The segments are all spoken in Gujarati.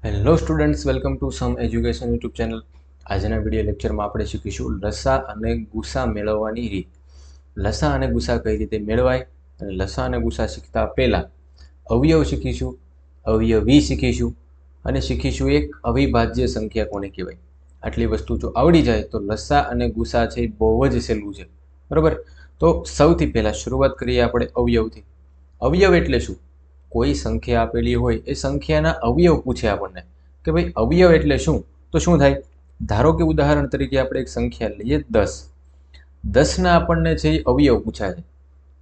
Hello students, welcome to some education YouTube channel. આજના વિડીયો લેક્ચરમાં આપણે શીખીશું લસા અને ગુસા મેળવવાની રીત. લસા અને ગુસા કઈ રીતે મેળવાય અને લસા અને ગુસા શીખતા પહેલાં અવયવ શીખીશું, અવયવી શીખીશું અને શીખીશું એક અવિભાજ્ય સંખ્યા કોને કહેવાય. આટલી વસ્તુ જો આવડી જાય તો લસા અને ગુસા છે એ બહુ જ સહેલું છે, બરાબર. તો સૌથી પહેલાં શરૂઆત કરીએ આપણે અવયવથી. અવયવ એટલે શું? કોઈ સંખ્યા આપેલી હોય એ સંખ્યાના અવયવ પૂછે આપણને કે ભાઈ અવયવ એટલે શું, તો શું થાય? ધારો કે ઉદાહરણ તરીકે આપણે એક સંખ્યા લઈએ 10. 10ના આપણને છે એ અવયવ પૂછાય છે.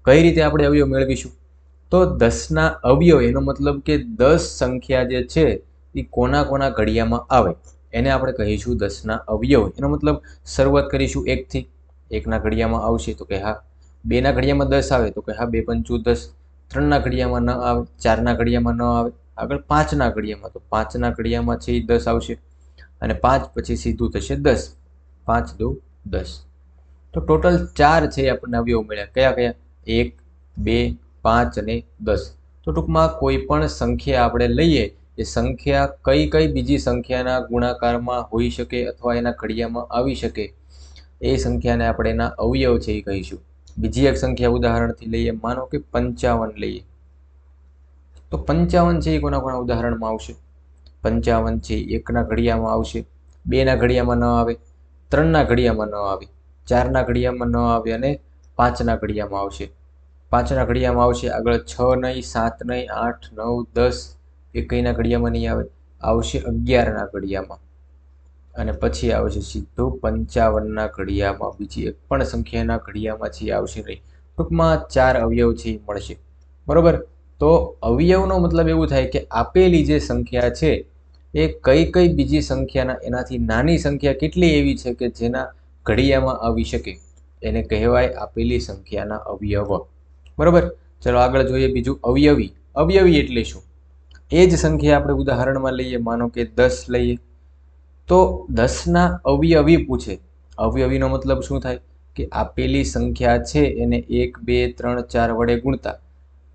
કઈ રીતે આપણે અવયવ મેળવીશું? તો 10ના અવયવ એનો મતલબ કે 10 સંખ્યા જે છે એ કોના કોના ઘડિયામાં આવે એને આપણે કહીશું 10ના અવયવ. એનો મતલબ શરૂઆત કરીશું 1થી. 1ના ઘડિયામાં આવશે તો કે હા. 2ના ઘડિયામાં 10 આવે તો કે હા, 2 પંચું 10. 3ના ઘડિયામાં ન આવે, 4ના ઘડિયામાં ન આવે. આગળ 5ના ઘડિયામાં, તો 5ના ઘડિયામાં છે એ 10 આવશે અને 5 પછી સીધું થશે 10. 5 દુ 10. તો ટોટલ 4 છે આપણને અવયવ મળ્યા. કયા કયા? 1, 2, 5 અને 10. તો ટૂંકમાં કોઈ પણ સંખ્યા આપણે લઈએ એ સંખ્યા કઈ કઈ બીજી સંખ્યાના ગુણાકારમાં હોઈ શકે અથવા એના ઘડિયામાં આવી શકે એ સંખ્યાને આપણે એના અવયવ છે એ કહીશું. બીજી એક સંખ્યા ઉદાહરણથી લઈએ, માનો કે 55 લઈએ. તો 55 છે એ કોના કોના ઉદાહરણમાં આવશે? 55 છે 1ના ઘડિયામાં આવશે, 2ના ઘડિયામાં ન આવે, 3ના ઘડિયામાં ન આવે, 4ના ઘડિયામાં ન આવે અને 5ના ઘડિયામાં આવશે. 5ના ઘડિયામાં આવશે, આગળ 6 નહીં, 7 નહીં, 8, 9, 10 એ કઈના ઘડિયામાં નહીં આવે, આવશે 11ના ઘડિયામાં અને પછી આવશે સીધું 55ના ઘડિયામાં. બીજી એક પણ સંખ્યાના ઘડિયામાં છે આવશે નહીં. ટૂંકમાં 4 અવયવ છે એ મળશે, બરોબર. તો અવયવનો મતલબ એવું થાય કે આપેલી જે સંખ્યા છે એ કઈ કઈ બીજી સંખ્યાના એનાથી નાની સંખ્યા કેટલી એવી છે કે જેના ઘડિયામાં આવી શકે એને કહેવાય આપેલી સંખ્યાના અવયવ, બરોબર. ચલો આગળ જોઈએ બીજું અવયવી. અવયવી એટલે શું? એ જ સંખ્યા આપણે ઉદાહરણમાં લઈએ, માનો કે 10 લઈએ. તો 10ના અવયવી પૂછે. અવયવીનો મતલબ શું થાય કે આપેલી સંખ્યા છે એને 1, 2, 3, 4 વડે ગુણતા,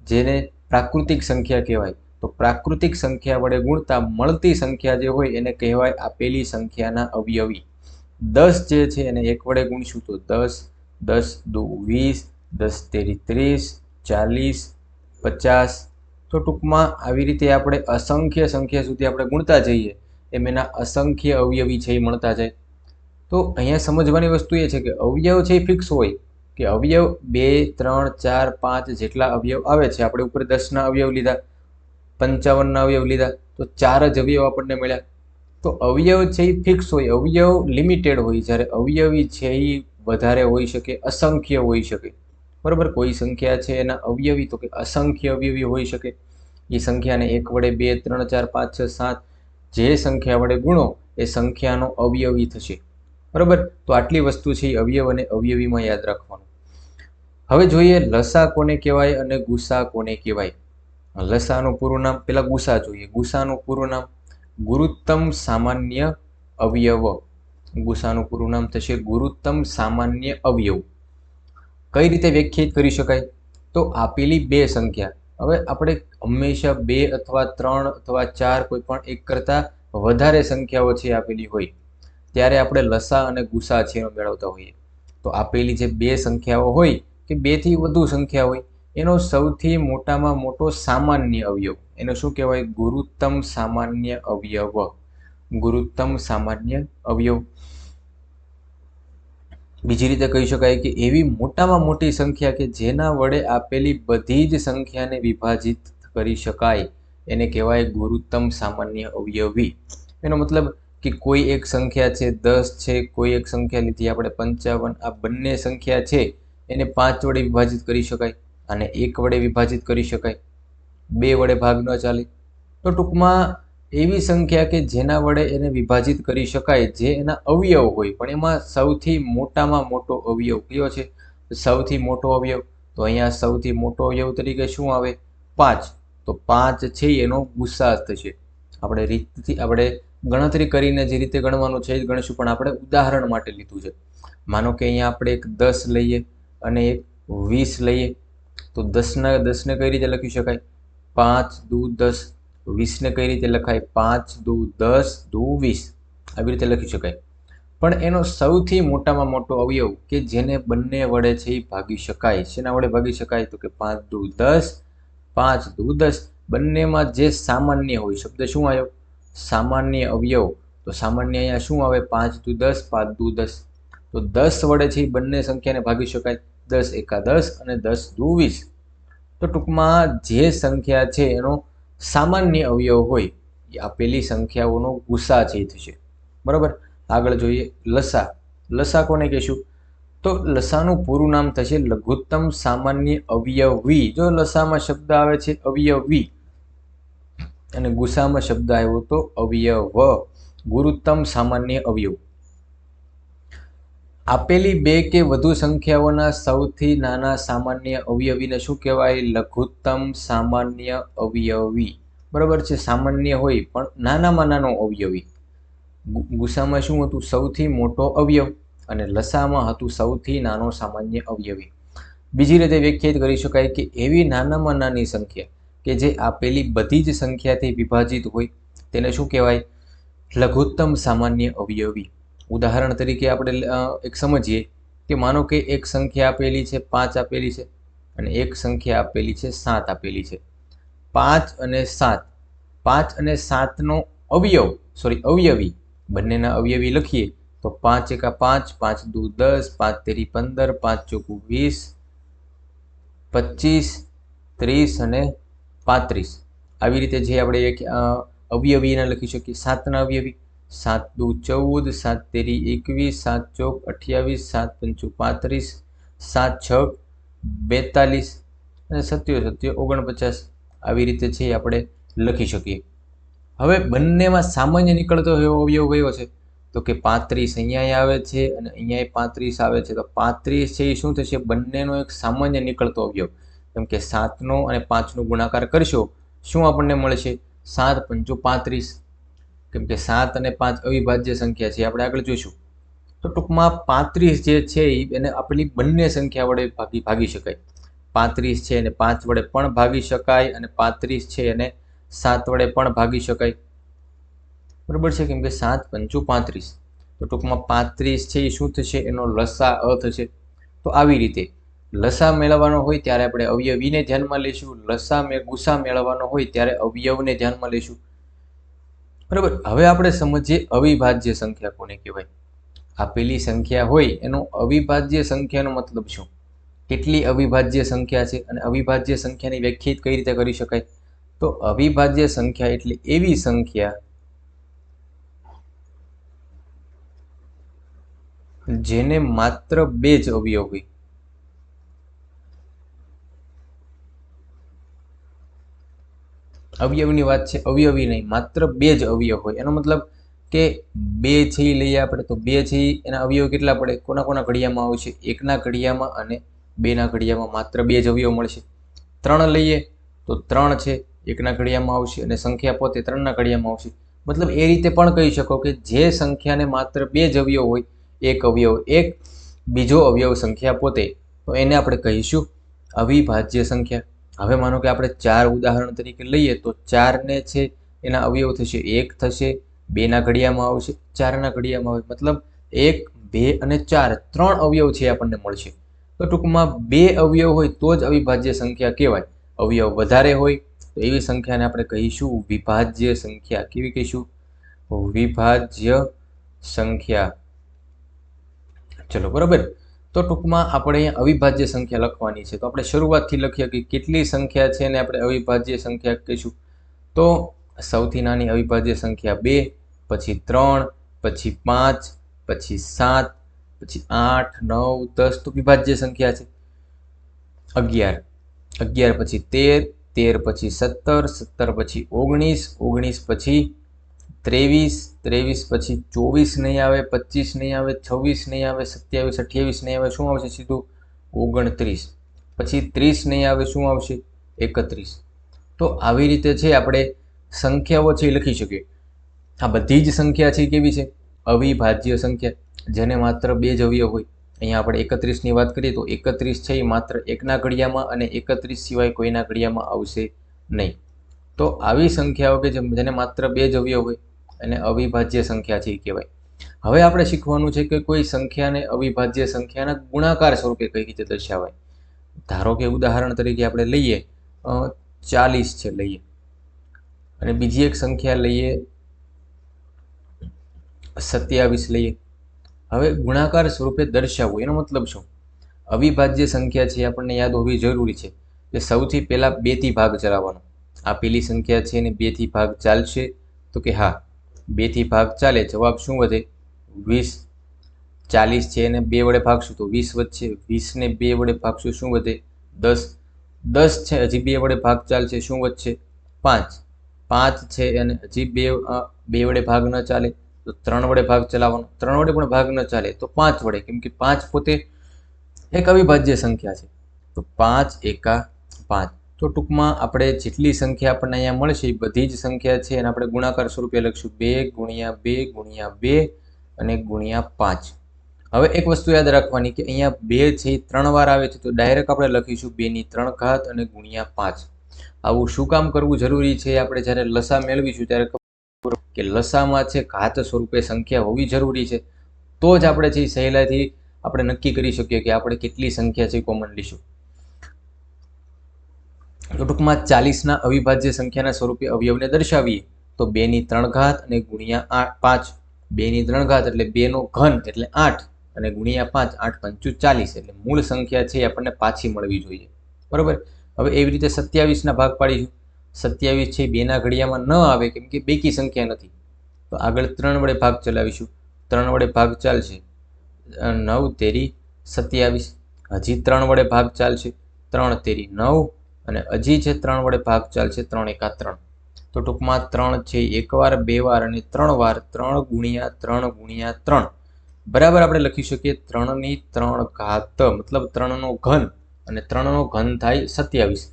જેને પ્રાકૃતિક સંખ્યા કહેવાય. તો પ્રાકૃતિક સંખ્યા વડે ગુણતા મળતી સંખ્યા જે હોય એને કહેવાય આપેલી સંખ્યાના અવયવી. 10 જે છે એને 1 વડે ગુણીશું તો 10, 10 દુ 20, 10 તેરી 30, 40, 50. તો ટૂંકમાં આવી રીતે આપણે અસંખ્ય સંખ્યા સુધી આપણે ગુણતા જઈએ એમ એના અસંખ્ય અવયવી છે એ મળતા જાય. તો અહીંયા સમજવાની વસ્તુ એ છે કે અવયવ છે એ ફિક્સ હોય કે અવયવ 2, 3, 4, 5 જેટલા અવયવ આવે છે. આપણે ઉપર 10ના અવયવ લીધા, 55ના અવયવ લીધા, તો 4 જ અવયવ આપણને મળ્યા. તો અવયવ છે એ ફિક્સ હોય, અવયવ લિમિટેડ હોય, જ્યારે અવયવી છે એ વધારે હોઈ શકે, અસંખ્ય હોઈ શકે, બરોબર. કોઈ સંખ્યા છે એના અવયવી તો કે અસંખ્ય અવયવી હોઈ શકે. એ સંખ્યાને 1 વડે 2, 3, 4, 5, 6, 7 જે સંખ્યા વડે ગુણો એ સંખ્યાનો અવયવી થશે, બરોબર. તો આટલી વસ્તુ છે એ અવયવ અને અવયવીમાં યાદ રાખવાનું. હવે જોઈએ લસા કોને કહેવાય અને ગુસા કોને કહેવાય. લસાનું પૂરું નામ, પેલા ગુસા જોઈએ. ગુસાનું પૂરું નામ ગુરુત્તમ સામાન્ય અવયવ. ગુસાનું પૂરું નામ થશે ગુરુત્તમ સામાન્ય અવયવ. કઈ રીતે વ્યાખ્યાયિત કરી શકાય? તો આપેલી બે સંખ્યા, હવે આપણે હંમેશા 2 અથવા 3 અથવા 4 કોઈ પણ એક કરતાં વધારે સંખ્યાઓ છે આપેલી હોય ત્યારે આપણે લસા અને ગુસા છે એનો મેળવતા હોઈએ. તો આપેલી જે બે સંખ્યાઓ હોય કે 2 થી વધુ સંખ્યા હોય એનો સૌથી મોટામાં મોટો સામાન્ય અવયવ એનો શું કહેવાય? ગુરુત્તમ સામાન્ય અવયવ. ગુરુત્તમ સામાન્ય અવયવ. બીજી રીતે કહી શકાય કે એવી મોટામાં મોટી સંખ્યા કે જેના વડે આપેલી બધી જ સંખ્યાને વિભાજિત કરી શકાય એને કહેવાય ગુરુત્તમ સામાન્ય અવયવી. એનો મતલબ કે કોઈ એક સંખ્યા છે 10 છે, કોઈ એક સંખ્યા લીધી આપણે 55, આ બંને સંખ્યા છે એને 5 વડે વિભાજિત કરી શકાય અને 1 વડે વિભાજિત કરી શકાય, 2 વડે ભાગ ન ચાલે. તો ટૂંકમાં એવી સંખ્યા કે જેના વડે એને વિભાજિત કરી શકાય જે એના અવયવ હોય, પણ એમાં સૌથી મોટામાં મોટો અવયવ કયો છે? સૌથી મોટો અવયવ. તો અહીંયા સૌથી મોટો અવયવ તરીકે શું આવે? 5. તો 5 છે એનો ગુસા થશે. આપણે ગણતરી કરીને જે રીતે ગણવાનું છે એ જ ગણીશું, પણ આપણે ઉદાહરણ માટે લીધું છે. માનો કે અહીંયા આપણે એક 10 લઈએ અને એક 20 લઈએ. તો 10ને કઈ રીતે લખી શકાય? 5 દુ 10. 20ને કઈ રીતે લખાય? 5 દુ 10 દુ 20 આવી રીતે લખી શકાય. પણ એનો સૌથી મોટામાં મોટો અવયવ કે જેને બંને વડે છે એ ભાગી શકાય, શેના વડે ભાગી શકાય? તો કે 5 દુ 10, 5 દુ 10. બંનેમાં જે સામાન્ય હોય, શબ્દ શું આવ્યો? સામાન્ય અવયવ. તો સામાન્ય અહીંયા શું આવે? 5 દુ 10, 5 દુ 10. તો 10 વડે છે એ બંને સંખ્યાને ભાગી શકાય. 10 એકા 10 અને 10 દુ 20. તો ટૂંકમાં જે સંખ્યા છે એનો સામાન્ય અવયવ હોય એ આપેલી સંખ્યાઓનો ગુસા છે એ થશે. બરાબર. આગળ જોઈએ લસા. લસા કોને કહેશું? તો લસાનું પૂરું નામ થશે લઘુત્તમ સામાન્ય અવયવી. જો લસામાં શબ્દ આવે છે અવયવી અને ગુસામાં શબ્દ આવ્યો તો અવયવ, ગુરુત્તમ સામાન્ય અવયવ. આપેલી બે કે વધુ સંખ્યાઓના સૌથી નાના સામાન્ય અવયવીને શું કહેવાય? લઘુત્તમ સામાન્ય અવયવી. બરાબર છે. સામાન્ય હોય પણ નાનામાં નાનો અવયવી. ગુસામાં શું હતું? સૌથી મોટો અવયવ, અને લસામાં હતું સૌથી નાનો સામાન્ય અવયવી. બીજી રીતે વ્યાખ્યાયિત કરી શકાય કે એવી નાનામાં નાની સંખ્યા કે જે આપેલી બધી જ સંખ્યાથી વિભાજિત હોય તેને શું કહેવાય? લઘુત્તમ સામાન્ય અવયવી. ઉદાહરણ તરીકે આપણે એક સમજીએ કે માનો કે એક સંખ્યા આપેલી છે 5 આપેલી છે અને એક સંખ્યા આપેલી છે 7 આપેલી છે. 5 અને 7, 5 અને 7નો અવયવી બંનેના અવયવી લખીએ તો 5 એકા 5, 5 દુ 10, 5 તેરી 15, 5 ચોકુ 20, 25, 30 અને 35. આવી રીતે જે આપણે એક અવયવીને લખી શકીએ. 7ના અવયવી 7 દુ 14, 7 તેરી 21, 7 ચોક 28, 7 પંચુ 35, 7 છક 42 અને 7 49. આવી રીતે છે આપણે લખી શકીએ. હવે બંનેમાં સામાન્ય નીકળતો અવયવ કયો છે? તો કે 35 અહીંયા આવે છે અને અહીંયા 35 આવે છે. તો 35 છે એ શું થશે? બંનેનો એક સામાન્ય નીકળતો અવયવ. કેમ કે 7નો અને 5નો ગુણાકાર કરશો શું આપણને મળશે? 7 પંચુ 35. કેમ કે 7 અને 5 અવિભાજ્ય સંખ્યા છે, આપણે આગળ જોઈશું. તો ટૂંકમાં 35 જે છે એને આપેલી બંને સંખ્યા વડે ભાગી શકાય. 35 છે એને 5 વડે પણ ભાગી શકાય અને 35 છે એને 7 વડે પણ ભાગી શકાય. બરાબર છે. કેમ કે 7 પંચુ 35. તો ટૂંકમાં 35 છે એ શું થશે? એનો લસા અ થશે. તો આવી રીતે લસા મેળવવાનો હોય ત્યારે આપણે અવયવીને ધ્યાનમાં લઈશું, ગુસા મેળવવાનો હોય ત્યારે અવયવને ધ્યાનમાં લઈશું. બરાબર. હવે આપણે સમજીએ અવિભાજ્ય સંખ્યા કોને કહેવાય. આપેલી સંખ્યા હોય એનો અવિભાજ્ય સંખ્યાનો મતલબ શું? કેટલી અવિભાજ્ય સંખ્યા છે અને અવિભાજ્ય સંખ્યાની વ્યાખ્યાયિત કઈ રીતે કરી શકાય? તો અવિભાજ્ય સંખ્યા એટલે એવી સંખ્યા જેને માત્ર 2 જ અવયવ હોય. અવયવની વાત છે, અવયવી નહીં, માત્ર 2 જ અવયવ હોય. એનો મતલબ કે 2 છે એ લઈએ આપણે તો 2 છે એના અવયવ કેટલા પડે? કોના ઘડિયામાં આવશે? 1ના ઘડિયામાં અને 2ના ઘડિયામાં માત્ર 2 જ અવયવ મળશે. 3 લઈએ તો 3 છે 1ના ઘડિયામાં આવશે અને સંખ્યા પોતે 3ના ઘડિયામાં આવશે. મતલબ એ રીતે પણ કહી શકો કે જે સંખ્યાને માત્ર 2 જ અવયવ હોય, એક અવયવ એક, બીજો અવયવ સંખ્યા પોતે, તો એને આપણે કહીશું અવિભાજ્ય સંખ્યા. હવે માનો કે આપણે 4 ઉદાહરણ તરીકે લઈએ તો 4ને છે એના અવયવ થશે 1 થશે, 2ના ઘડિયામાં આવશે, 4ના ઘડિયામાં આવે. મતલબ 1, 2 અને 4 3 અવયવ છે આપણને મળશે. તો ટૂંકમાં 2 અવયવ હોય તો જ અવિભાજ્ય સંખ્યા કહેવાય. અવયવ વધારે હોય તો એવી સંખ્યાને આપણે કહીશું વિભાજ્ય સંખ્યા. કેવી કહીશું? વિભાજ્ય સંખ્યા. ચલો બરાબર. તો ટૂંકમાં આપણે અહીંયા અવિભાજ્ય સંખ્યા લખવાની છે. તો આપણે શરૂઆતથી લખીએ કે કેટલી સંખ્યા છે એને આપણે અવિભાજ્ય સંખ્યા કહીશું. તો સૌથી નાની અવિભાજ્ય સંખ્યા 2, પછી 3, પછી 5, પછી 7, પછી 8, 9, 10 તો વિભાજ્ય સંખ્યા છે. 11, 11 પછી 13, 13 પછી 17, 17 પછી 19, 19 પછી 23, 23 પછી 24 નહીં આવે, 25 નહીં આવે, 26 નહીં આવે, 27, 28 નહીં આવે. શું આવશે? સીધું 29. પછી 30 નહીં આવે. શું આવશે? 31. તો આવી રીતે છે આપણે સંખ્યાઓ છે એ લખી શકીએ. આ બધી જ સંખ્યા છે કેવી છે? અવિભાજ્ય સંખ્યા, જેને માત્ર 2 જ અવયવ હોય. અહીંયા આપણે 31ની વાત કરીએ તો 31 છે એ માત્ર 1ના ઘડિયામાં અને 31 સિવાય કોઈના ઘડિયામાં આવશે નહીં. તો આવી સંખ્યાઓ કે જેને માત્ર 2 જ અવયવ હોય એને અવિભાજ્ય સંખ્યા છે એ કહેવાય. હવે આપણે શીખવાનું છે કે કોઈ સંખ્યાને અવિભાજ્ય સંખ્યાના ગુણાકાર સ્વરૂપે કઈ રીતે દર્શાવાય. ધારો કે ઉદાહરણ તરીકે આપણે લઈએ 40 છે લઈએ, અને બીજી એક સંખ્યા લઈએ 27 લઈએ. હવે ગુણાકાર સ્વરૂપે દર્શાવવું એનો મતલબ શું? અવિભાજ્ય સંખ્યા છે આપણને યાદ હોવી જરૂરી છે કે સૌથી પહેલા 2 થી ભાગ ચલાવવાનો. આ પેલી સંખ્યા છે ને 2 થી ભાગ ચાલશે? તો કે હા, 2 થી ભાગ ચાલે. જવાબ શું વધે? 20. 40 છે એને 2 વડે ભાગશું તો 20 વધશે. 20 ને 2 વડે ભાગશું શું વધે? 10. 10 છે હજી 2 વડે ભાગ ચાલશે શું વધશે? 5. 5 છે અને હજી 2 વડે ભાગ ન ચાલે તો 3 વડે ભાગ ચલાવવાનો. 3 વડે પણ ભાગ ન ચાલે તો 5 વડે, કેમ કે 5 પોતે એક અવિભાજ્ય સંખ્યા છે. તો 5 એકા 5. તો ટૂંકમાં આપણે જેટલી સંખ્યા આપણને અહીંયા મળશે એ બધી જ સંખ્યા છે અને આપણે ગુણાકાર સ્વરૂપે લખશું 2 ગુણ્યા 2 ગુણ્યા 2 અને ગુણ્યા 5. હવે એક વસ્તુ યાદ રાખવાની કે અહીંયા 2 છે 3 વાર આવે છે તો ડાયરેક્ટ આપણે લખીશું 2 ની 3 ઘાત અને ગુણ્યા 5. આવું શું કામ કરવું જરૂરી છે? આપણે જ્યારે લસા મેળવીશું ત્યારે કે લસામાં છે ઘાત સ્વરૂપે સંખ્યા હોવી જરૂરી છે, તો જ આપણે છે સહેલાઈથી આપણે નક્કી કરી શકીએ કે આપણે કેટલી સંખ્યા છે કોમન લઈશું. તો ટૂંકમાં 40ના અવિભાજ્ય સંખ્યાના સ્વરૂપે અવયવને દર્શાવીએ તો 2 ની 3 ઘાત અને ગુણ્યા 5. 2 ની 3 ઘાત એટલે 2 નો ઘન એટલે 8 અને ગુણ્યા 5, 8 પંચું 40. એટલે મૂળ સંખ્યા છે એ આપણને પાછી મળવી જોઈએ. બરોબર. હવે એવી રીતે 27ના ભાગ પાડીશું. 27 છે 2ના ઘડિયામાં ન આવે કેમ કે બેકી સંખ્યા નથી, તો આગળ 3 વડે ભાગ ચલાવીશું. 3 વડે ભાગ ચાલશે 9 તેરી 27. હજી 3 વડે ભાગ ચાલશે 3 તેરી 9 અને હજી છે 3 વડે ભાગ ચાલશે 3 એકા 3. તો ટૂંકમાં 3 છે એક વાર, 2 વાર અને 3 વાર. 3 ગુણ્યા 3 ગુણ્યા 3 બરાબર આપણે લખી શકીએ 3 ની 3 ઘાત, મતલબ 3 નો ઘન, અને 3 નો ઘન થાય 27.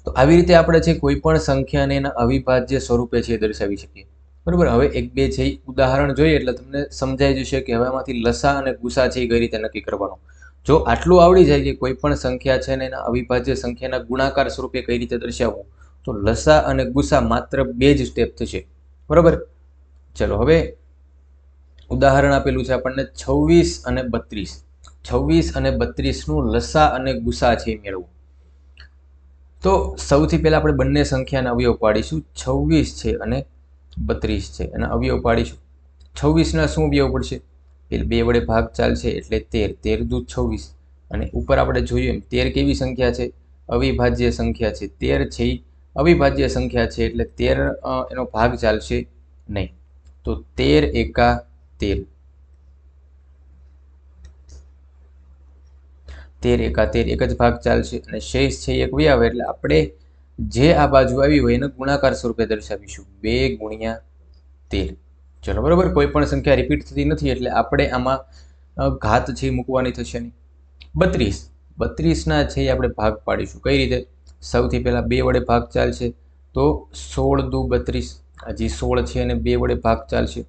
તો આવી રીતે આપણે છે કોઈ પણ સંખ્યાને એના અવિભાજ્ય સ્વરૂપે છે દર્શાવી શકીએ. બરોબર. હવે એક બે છે ઉદાહરણ જોઈએ એટલે તમને સમજાઈ જશે કે હવે આમાંથી લસા અને ગુસા છે એ કઈ રીતે નક્કી કરવાનો. જો આટલું આવડી જાય કે કોઈ પણ સંખ્યા છે ને એના અવિભાજ્ય સંખ્યાના ગુણાકાર સ્વરૂપે કઈ રીતે દર્શાવવું, તો લસા અને ગુસા માત્ર 2 જ સ્ટેપ થશે. બરોબર. ચલો હવે ઉદાહરણ આપેલું છે આપણને 26 અને 32. 26 અને 32 નું લસા અને ગુસા છે મેળવવું. તો સૌથી પહેલા આપણે બંને સંખ્યાના અવયવ પાડીશું. 26 છે અને 32 છે એના અવયવ પાડીશું. 26ના શું અવયવ પડશે? એટલે 2 વડે ભાગ ચાલશે એટલે 13. 13 દુ 26 અને ઉપર આપણે જોઈએ 13 કેવી સંખ્યા છે? અવિભાજ્ય સંખ્યા છે. 13 છે અવિભાજ્ય સંખ્યા છે એટલે 13 એનો ભાગ ચાલશે નહીં. તો 13 એકા 13. 13 એકા 13 એક જ ભાગ ચાલશે અને શેષ છે એક વહી આવે એટલે આપણે જે આ બાજુ આવી હોય એને ગુણાકાર સ્વરૂપે દર્શાવીશું 2 ગુણ્યા 13. ચલો બરોબર. કોઈ પણ સંખ્યા રિપીટ થતી નથી એટલે આપણે આમાં ઘાત છે મૂકવાની થશે નહીં. 32. 32ના છે આપણે ભાગ પાડીશું. કઈ રીતે? સૌથી પહેલા 2 વડે ભાગ ચાલશે તો 16 દુ 32. હજી 16 છે અને 2 વડે ભાગ ચાલશે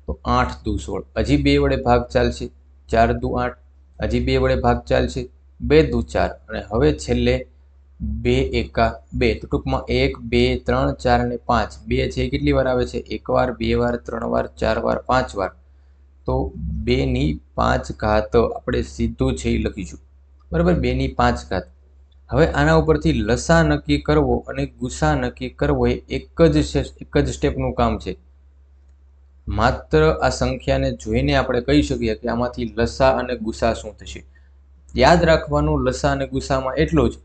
તો 8 દુ 16. હજી 2 વડે ભાગ ચાલશે 4 દુ 8. હજી 2 વડે ભાગ ચાલશે 2 દુ 4 અને હવે છેલ્લે 2 એકા 2. તો ટૂંકમાં 1 2 3 4 અને 5. 2 છે કેટલી વાર આવે છે? 1 વાર, 2 વાર, 3 વાર, 4 વાર, 5 વાર. તો 2 ની 5 ઘાત આપણે સીધું છે એ લખીશું. બરાબર. 2 ની 5 ઘાત. હવે આના ઉપરથી લસા નક્કી કરવો અને ગુસા નક્કી કરવો એ એક જ સ્ટેપનું કામ છે. માત્ર આ સંખ્યાને જોઈને આપણે કહી શકીએ કે આમાંથી લસા અને ગુસા શું થશે. યાદ રાખવાનું લસા અને ગુસામાં એટલું જ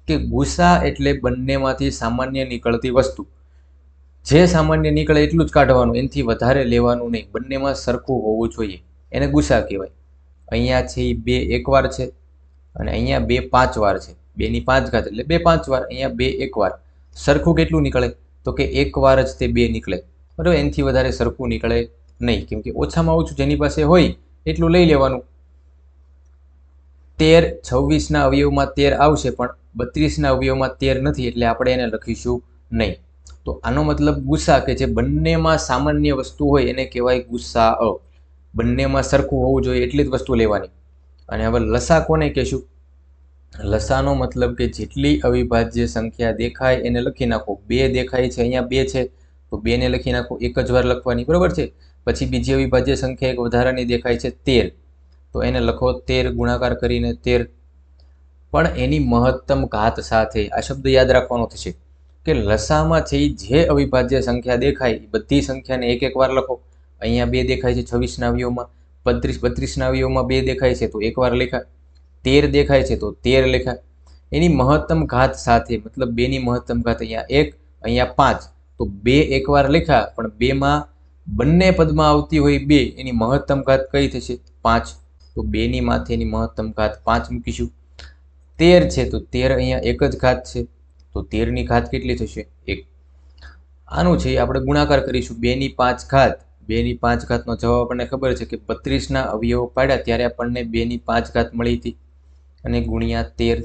કે ગુસા એટલે બંનેમાંથી સામાન્ય નીકળતી વસ્તુ. જે સામાન્ય નીકળે એટલું જ કાઢવાનું, એનાથી વધારે લેવાનું નહીં. બંનેમાં સરખું હોવું જોઈએ, એને ગુસા કહેવાય. અહીંયા છે એ 2 એક વાર છે અને અહીંયા 2 5 વાર છે. 2 ની 5 ઘાત એટલે 2 5 વાર. અહીંયા 2 એક વાર. સરખું કેટલું નીકળે? તો કે એક વાર જ તે 2 નીકળે. બરાબર. એનાથી વધારે સરખું નીકળે નહીં, કેમ કે ઓછામાં ઓછું જેની પાસે હોય એટલું લઈ લેવાનું. 13 26ના અવયવમાં 13 આવશે પણ 32ના અવયવમાં 13 નથી એટલે આપણે એને લખીશું નહીં. તો આનો મતલબ ગુસા કે જે બંનેમાં સામાન્ય વસ્તુ હોય એને કહેવાય ગુસા. બંનેમાં સરખું હોવું જોઈએ એટલી જ વસ્તુ લેવાની. અને હવે લસા કોને કહેશું? લસાનો મતલબ કે જેટલી અવિભાજ્ય સંખ્યા દેખાય એને લખી નાખો. 2 દેખાય છે, અહીંયા 2 છે તો 2 ને લખી નાખો, એક જ વાર લખવાની, બરોબર છે. પછી બીજી અવિભાજ્ય સંખ્યા એક વધારાની દેખાય છે 13, તો એને લખો 13 ગુણાકાર કરીને 13, પણ એની મહત્તમ ઘાત સાથે. આ શબ્દ યાદ રાખવાનો થશે કે લસામાં છે જે અવિભાજ્ય સંખ્યા દેખાય એ બધી સંખ્યાને એક એક વાર લખો. અહીંયા 2 દેખાય છે 26ના અવયવમાં, 32ના અવયવમાં 2 દેખાય છે તો એક વાર લખાય, 13 દેખાય છે તો 13 લખાય. એની મહત્તમ ઘાત સાથે, મતલબ 2 ની મહત્તમ ઘાત, અહીંયા 1 અહીંયા 5, તો 2 એકવાર લખ્યા, પણ 2 માં બંને પદમાં આવતી હોય 2, એની મહત્તમ ઘાત કઈ થશે? 5. તો 2 ની માથે એની મહત્તમ ઘાત 5 મૂકીશું. 13 છે તો 13 અહીંયા એક જ ઘાત છે, તો 13 ની ઘાત કેટલી થશે? 1. આનું છે આપણે ગુણાકાર કરીશું. 2 ની 5 ઘાત, 2 ની 5 ઘાતનો જવાબ આપણને ખબર છે કે 32ના અવયવો પાડ્યા ત્યારે આપણને 2 ની 5 ઘાત મળી હતી, અને ગુણ્યા 13.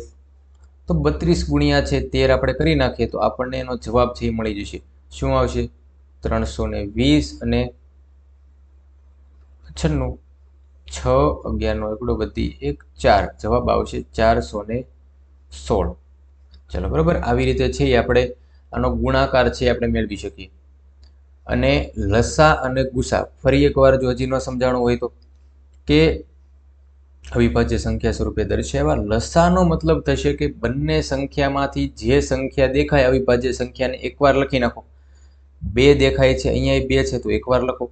તો 32 ગુણ્યા છે 13 આપણે કરી નાખીએ તો આપણને એનો જવાબ છે એ મળી જશે. શું આવશે? 320 અને 96. 6 11નો એકડો વધી 1 4, જવાબ આવશે 416. ચલો બરાબર, આવી રીતે છે એ આપણે આનો ગુણાકાર છે આપણે મેળવી શકીએ. અને લસા અને ગુસા ફરી એકવાર જો હજી ન સમજાણું હોય તો, કે અવિભાજ્ય સંખ્યા સ્વરૂપે દર્શાવ્યા. લસાનો મતલબ થશે કે બંને સંખ્યામાંથી જે સંખ્યા દેખાય અવિભાજ્ય સંખ્યાને એકવાર લખી નાખો. 2 દેખાય છે, અહીંયા 2 છે તો એકવાર લખો.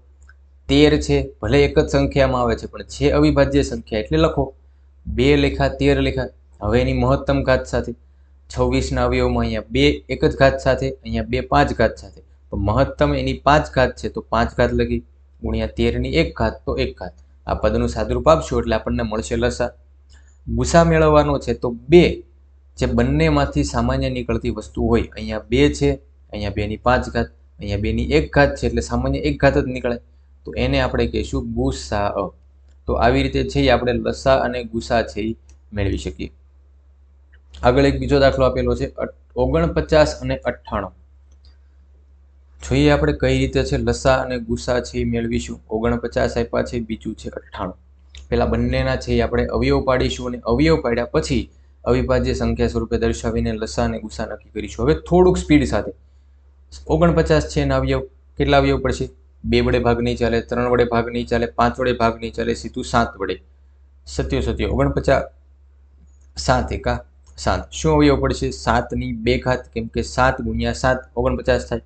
13 છે, ભલે એક જ સંખ્યામાં આવે છે પણ છે અવિભાજ્ય સંખ્યા એટલે લખો. 2 લખ્યા, 13 લખ્યા. હવે એની મહત્તમ ઘાત સાથે, 26ના અવયવમાં અહીંયા 2 એક જ ઘાત સાથે, અહીંયા 2 5 ઘાત સાથે, તો મહત્તમ એની 5 ઘાત છે તો 5 ઘાત લખી, ગુણ્યા 13 ની 1 ઘાત તો 1 ઘાત. આ પદનું સાદુરૂપ આપશું એટલે આપણને મળશે લસા. ગુસા મેળવવાનો છે તો 2 જે બંનેમાંથી સામાન્ય નીકળતી વસ્તુ હોય, અહીંયા 2 છે, અહીંયા 2 ની 5 ઘાત, અહીંયા 2 ની 1 ઘાત છે એટલે સામાન્ય 1 ઘાત જ નીકળે, તો એને આપણે કહીશું ગુસા. તો આવી રીતે છે આપણે લસા અને ગુસા છે એ મેળવી શકીએ. આગળ એક બીજો દાખલો આપેલો છે 49 અને 98. જોઈએ આપણે કઈ રીતે છે લસા અને ગુસા છે એ મેળવીશું. 49 આપ્યા છે, બીજું છે 98. પેલા બંનેના છે આપણે અવયવ પાડીશું, અને અવયવ પાડ્યા પછી અવિભાજ્ય સંખ્યા સ્વરૂપે દર્શાવીને લસા અને ગુસા નક્કી કરીશું. હવે થોડુંક સ્પીડ સાથે. 49 છે એના અવયવ, કેટલા અવયવ પડશે? 2 વડે ભાગ નહીં ચાલે, 3 વડે ભાગ નહીં ચાલે, 5 વડે ભાગ નહીં ચાલે, સીધું 7 વડે. 77 49 7 એકા 7. શું અવયવ પડશે? 7 ની 2 ઘાત, કેમ કે 7 ગુણ્યા 7 49 થાય.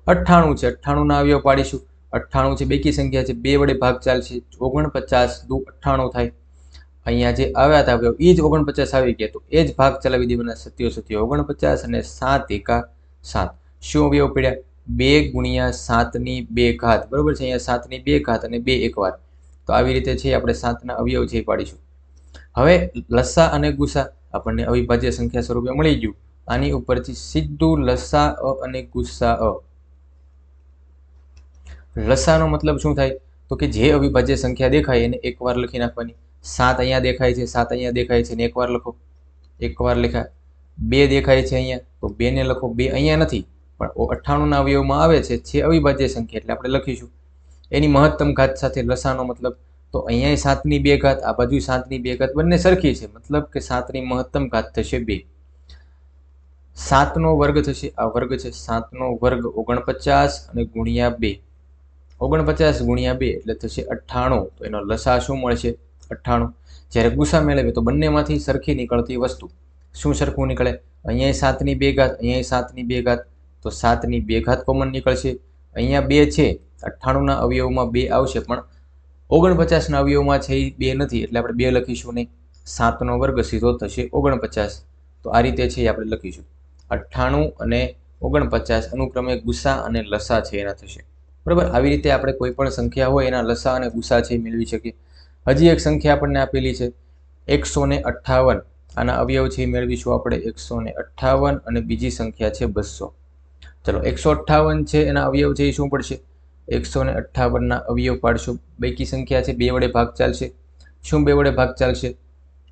98 છે, 98ના અવયવ પાડીશું. 98 છે બેકી સંખ્યા છે, 2 વડે ભાગ ચાલશે, 49 દુ 98 થાય. અહીંયા જે આવ્યા હતા અવયવ એ જ 49 આવી ગયા, તો એ જ ભાગ ચલાવી દેવાના. 77 49 અને 7 એકા 7. શું અવયવ પડ્યા? 2 ગુણ્યા 7 ની 2 ઘાત, બરોબર છે. અહીંયા 7 ની 2 ઘાત અને 2 એકવાર, તો આવી રીતે છે આપણે 7ના અવયવ છે પાડીશું. હવે લસા અને ગુસા આપણને અવિભાજ્ય સંખ્યા સ્વરૂપે મળી ગયું. આની ઉપરથી સીધું લસા અને ગુસા. લસાનો મતલબ શું થાય? તો કે જે અવિભાજ્ય સંખ્યા દેખાય એને એકવાર લખી નાખવાની. 7 અહીંયા દેખાય છે, 7 અહીંયા દેખાય છે, ને એકવાર લખો, એકવાર લખ્યા. 2 દેખાય છે અહીંયા, તો 2 ને લખો. 2 અહીંયા નથી પણ 98ના અવયવમાં આવે છે અવિભાજ્ય સંખ્યા એટલે આપણે લખીશું. એની મહત્તમ ઘાત સાથે લસાનો મતલબ, તો અહીંયા 7 ની 2 ઘાત, આ બાજુ 7 ની 2 ઘાત, બંને સરખી છે, મતલબ કે 7 ની મહત્તમ ઘાત થશે 2. 7 નો વર્ગ થશે, આ વર્ગ છે, 7 નો વર્ગ 49 અને ગુણ્યા 2, 49 ગુણ્યા 2 એટલે થશે 98. તો એનો લસા શું મળશે? 98. જ્યારે ગુસા મેળવીએ તો બંનેમાંથી સરખી નીકળતી વસ્તુ. શું સરખું નીકળે? અહીંયા 7 ની 2 ઘાત, અહીંયા 7 ની 2 ઘાત, તો 7 ની 2 ઘાત કોમન નીકળશે. અહીંયા 2 છે, 98ના અવયવમાં 2 આવશે, પણ 49ના અવયવમાં છે એ 2 નથી એટલે આપણે 2 લખીશું નહીં. 7 નો વર્ગ સીધો થશે 49. તો આ રીતે છે આપણે લખીશું. 98 અને 49 અનુક્રમે ગુસા અને લસા છે એના થશે. બરાબર, આવી રીતે આપણે કોઈ પણ સંખ્યા હોય એના લસા અને ગુસા છે મેળવી શકીએ. હજી એક સંખ્યા આપણને આપેલી છે 158. આના અવયવ છે મેળવીશું આપણે 158, અને બીજી સંખ્યા છે 200. ચલો 158 છે એના અવયવ છે એ શું પડશે? 158ના અવયવ પાડશું. બેકી સંખ્યા છે, 2 વડે ભાગ ચાલશે. શું 2 વડે ભાગ ચાલશે?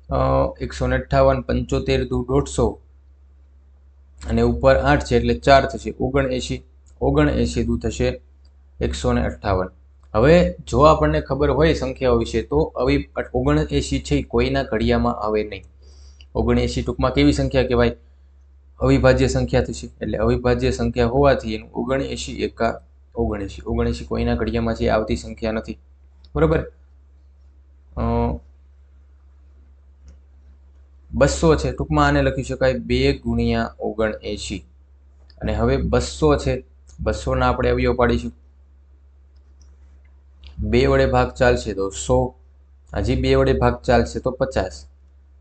158 75 દુ 150, અને ઉપર 8 છે એટલે 4 થશે, 79. 79 દુ થશે 158. હવે જો આપણને ખબર હોય સંખ્યાઓ વિશે તો 79 છે કોઈના ઘડિયામાં આવે નહીં. 79 ટૂંકમાં કેવી સંખ્યા કહેવાય? અવિભાજ્ય સંખ્યા થશે. એટલે અવિભાજ્ય સંખ્યા હોવાથી એનું 79 એકા 79. 79 કોઈના ઘડિયામાંથી આવતી સંખ્યા નથી, બરોબર. 200 છે, ટૂંકમાં આને લખી શકાય 2 ગુણ્યા 79. અને હવે 200 છે, 200ના આપણે અવયવ પાડીશું. 2 વડે ભાગ ચાલશે તો 100, હજી 2 વડે ભાગ ચાલશે તો 50,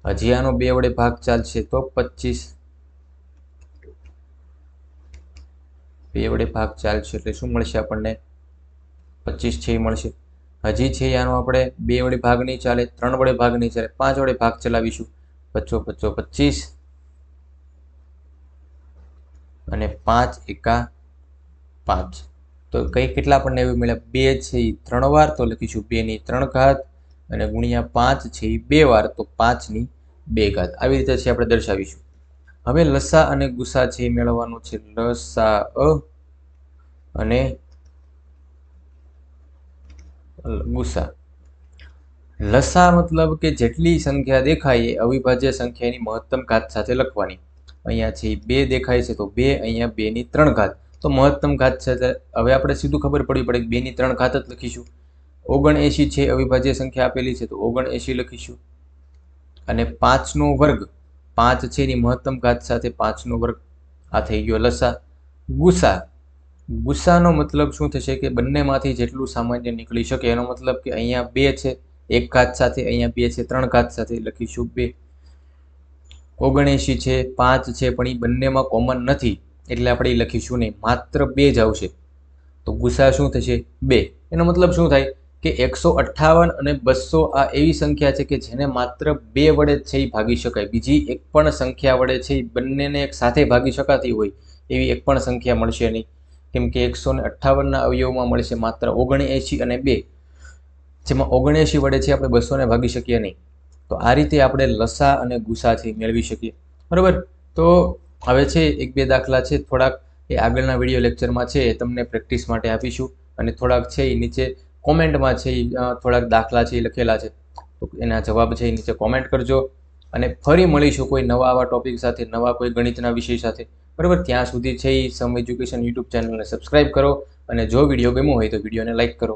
હજી આનો 2 વડે ભાગ ચાલશે તો 25. 2 વડે ભાગ ચાલશે એટલે શું મળશે આપણને? 25 છે એ મળશે. હજી છે આનો આપણે 2 વડે ભાગ નહીં ચાલે, 3 વડે ભાગ નહીં ચાલે, 5 વડે ભાગ ચલાવીશું. 25 અને 5 એકા 5. તો કેટલા આપણને એવું મળ્યા? 2 છે એ 3 વાર, તો લખીશું 2 ની 3 ઘાત, અને ગુણ્યા 5 છે એ 2 વાર, તો 5 ની 2 ઘાત. આવી રીતે છે આપણે દર્શાવીશું. હવે લસા અને ગુસા છે એ મેળવવાનો છે. લસા અને ગુસા. લસા મતલબ કે જેટલી સંખ્યા દેખાય એ અવિભાજ્ય સંખ્યાની મહત્તમ ઘાત સાથે લખવાની. અહીંયા છે 2 દેખાય છે તો 2, અહીંયા 2 ની 3 ઘાત, તો મહત્તમ ઘાત છે. હવે આપણે સીધું ખબર પડી પડે કે 2 ની 3 ઘાત જ લખીશું. 79 છે અવિભાજ્ય સંખ્યા આપેલી છે તો 79 લખીશું. અને 5નો વર્ગ, 5 છે એની મહત્તમ ઘાત સાથે 5નો વર્ગ. આ થઈ ગયો લસા. ગુસા. ગુસાનો મતલબ શું થશે કે બંનેમાંથી જેટલું સામાન્ય નીકળી શકે, એનો મતલબ કે અહીંયા 2 છે 1 ઘાત સાથે, અહીંયા 2 છે 3 ઘાત સાથે, લખીશું 2. 79 છે 5 છે પણ એ બંનેમાં કોમન નથી એટલે આપણે લખીશું નહીં, માત્ર 2 જ આવશે. તો ગુસા શું થશે? 2. એનો મતલબ શું થાય કે 158 અને 200 આ એવી સંખ્યા છે કે જેને માત્ર 2 વડે છે એ ભાગી શકાય. બીજી એક પણ સંખ્યા વડે છે એ બંનેને એક સાથે ભાગી શકાતી હોય એવી એક પણ સંખ્યા મળશે નહીં, કેમ કે 158ના અવયવમાં મળશે માત્ર 79 અને 2, જેમાં 79 વડે છે આપણે 200ને ભાગી શકીએ નહીં. તો આ રીતે આપણે લસા અને ગુસાથી મેળવી શકીએ, બરાબર. તો હવે છે 1-2 દાખલા છે થોડાક એ આગળના વિડીયો લેક્ચરમાં છે એ તમને પ્રેક્ટિસ માટે આપીશું, અને થોડાક છે એ નીચે કોમેન્ટમાં છે એ થોડાક દાખલા છે એ લખેલા છે, તો એના જવાબ છે એ નીચે કોમેન્ટ કરજો. અને ફરી મળીશું કોઈ નવા આવા ટોપિક સાથે, નવા કોઈ ગણિતના વિષય સાથે, બરાબર. ત્યાં સુધી છે એ સમ એજ્યુકેશન યુટ્યુબ ચેનલને સબસ્ક્રાઈબ કરો, અને જો વિડીયો ગમ્યો હોય તો વિડીયોને લાઈક કરો.